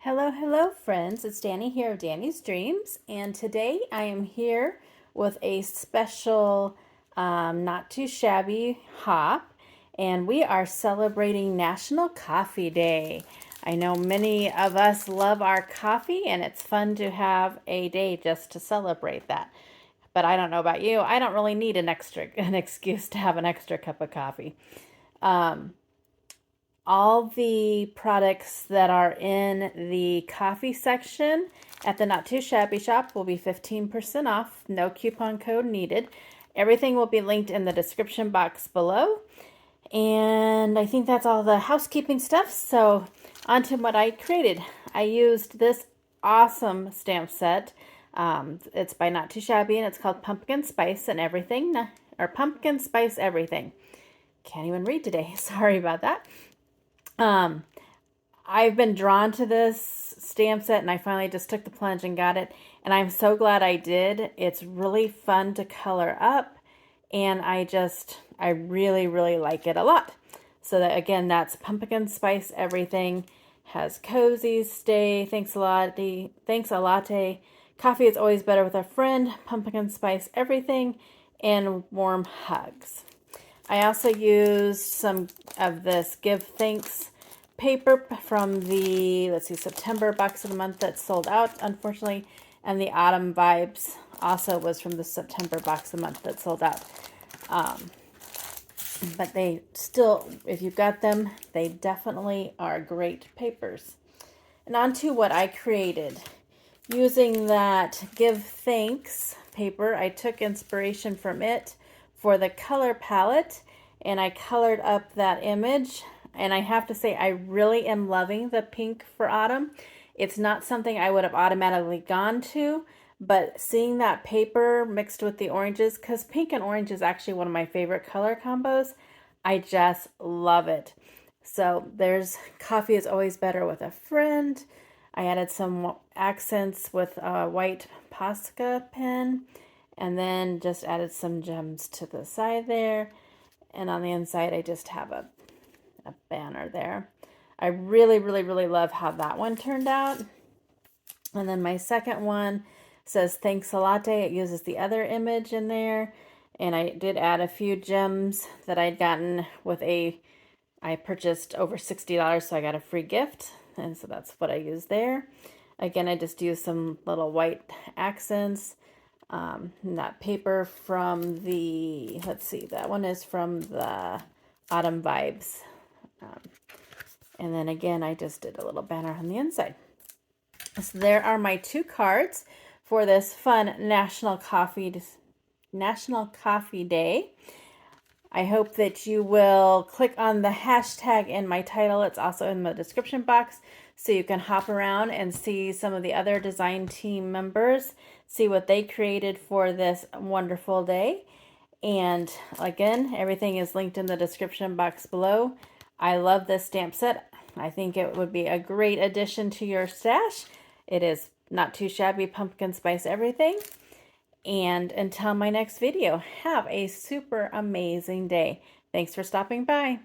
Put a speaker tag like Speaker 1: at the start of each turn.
Speaker 1: Hello, hello, friends. It's Danny here of Danny's Dreams, and today I am here with a special not too shabby hop, and we are celebrating National Coffee Day. I know many of us love our coffee, and it's fun to have a day just to celebrate that. But I don't know about you. I don't really need an excuse to have an extra cup of coffee. All the products that are in the coffee section at the Not Too Shabby shop will be 15% off. No coupon code needed. Everything will be linked in the description box below. And I think that's all the housekeeping stuff. So on to what I created. I used this awesome stamp set. It's by Not Too Shabby and it's called Pumpkin Spice and Everything. Or Pumpkin Spice Everything. Can't even read today. Sorry about that. I've been drawn to this stamp set and I finally just took the plunge and got it. And I'm so glad I did. It's really fun to color up and I really, really like it a lot. So that again, that's Pumpkin Spice Everything. Has cozy, stay, thanks a latte. Coffee is always better with a friend. Pumpkin Spice Everything and warm hugs. I also used some of this Give Thanks paper from the, let's see, September box of the month that sold out, unfortunately. And the Autumn Vibes also was from the September box of the month that sold out. But they still, if you've got them, they definitely are great papers. And on to what I created. Using that Give Thanks paper, I took inspiration from it for the color palette and I colored up that image, and I have to say I really am loving the pink for autumn. It's not something I would have automatically gone to, but seeing that paper mixed with the oranges, because pink and orange is actually one of my favorite color combos, I just love it. So there's Coffee is Always Better with a Friend. I added some accents with a white Posca pen. And then just added some gems to the side there. And on the inside, I just have a banner there. I really, really, really love how that one turned out. And then my second one says Thanks a Latte. It uses the other image in there. And I did add a few gems that I'd gotten with I purchased over $60, so I got a free gift. And so that's what I used there. Again, I just used some little white accents. That paper from the, let's see, that one is from the Autumn Vibes. And then again, I just did a little banner on the inside. So there are my two cards for this fun National Coffee Day. I hope that you will click on the hashtag in my title. It's also in the description box, so you can hop around and see some of the other design team members, see what they created for this wonderful day. And again, everything is linked in the description box below. I love this stamp set. I think it would be a great addition to your stash. It is Not Too Shabby Pumpkin Spice Everything. And until my next video, have a super amazing day. Thanks for stopping by.